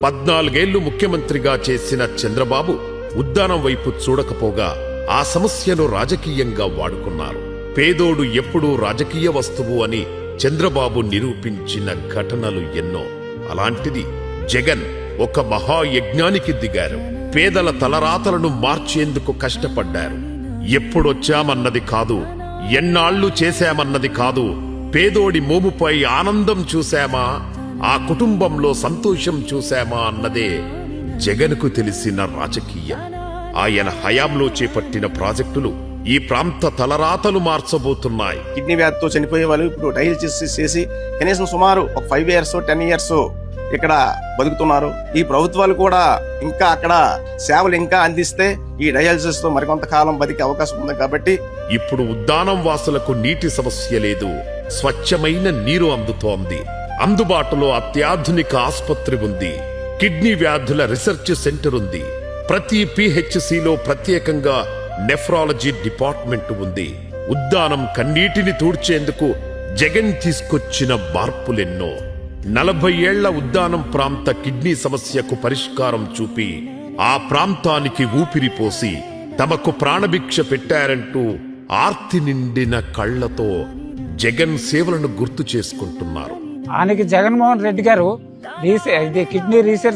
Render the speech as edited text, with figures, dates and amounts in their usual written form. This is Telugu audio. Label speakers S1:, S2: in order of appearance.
S1: 14 ముఖ్యమంత్రిగా చేసిన చంద్రబాబు ఉద్దానం వైపు చూడకపోగా ఆ సమస్యను రాజకీయంగా వాడుకున్నారు. పేదోడు ఎప్పుడూ రాజకీయ వస్తువు అని చంద్రబాబు నిరూపించిన ఘటనలు ఎన్నో. అలాంటిది జగన్ ఒక మహాయజ్ఞానికి దిగారు. పేదల తలరాతలను మార్చేందుకు కష్టపడ్డారు. ఎప్పుడొచ్చామన్నది కాదు, ఎన్నాళ్లు చేశామన్నది కాదు, పేదోడి మోముపై ఆనందం చూశామా, ఆ కుటుంబంలో సంతోషం చూశామా అన్నదే జగన్కు తెలిసిన రాజకీయం. ఆయన హయాంలో చేపట్టిన ప్రాజెక్టులు ఈ ప్రాంత తలరాతలు మార్చబోతున్నాయి.
S2: కిడ్నీ వ్యాధితో చనిపోయే వాళ్ళు ఇప్పుడు డయాలిసిస్ చేసి కనీసం సుమారు ఒక 5 years 10 years ఇక్కడ బతుకుతున్నారు. ఈ ప్రభుత్వాలు కూడా ఇంకా అక్కడ సేవలు ఇంకా అందిస్తే ఈ డయాలిసిస్ తో మరికొంతకాలం బతికే అవకాశం ఉంది. కాబట్టి
S1: ఇప్పుడు ఉద్దానం వాసులకు నీటి సమస్య లేదు, స్వచ్ఛమైన నీరు అందుతోంది. అందుబాటులో అత్యాధునిక ఆసుపత్రి ఉంది. కిడ్నీ వ్యాధుల రీసెర్చ్ సెంటర్ ఉంది. ప్రతి పిహెచ్సిలో ప్రత్యేకంగా నెఫ్రాలజీ డిపార్ట్మెంట్ ఉంది. ఉద్దానం కన్నీటిని తూడ్చేందుకు జగన్ తీసుకొచ్చిన మార్పులెన్నో. 40 ఏళ్ల ఉద్దానం ప్రాంత కిడ్నీ సమస్యకు పరిష్కారం చూపి ఆ ప్రాంతానికి ఊపిరిపోసి తమకు ప్రాణభిక్ష పెట్టారంటూ ఆర్తి నిండిన కళ్లతో జగన్ సేవలను గుర్తు చేసుకుంటున్నారు.
S3: ఆయనకి జగన్మోహన్ రెడ్డి గారు కిడ్నీ రీసెర్చ్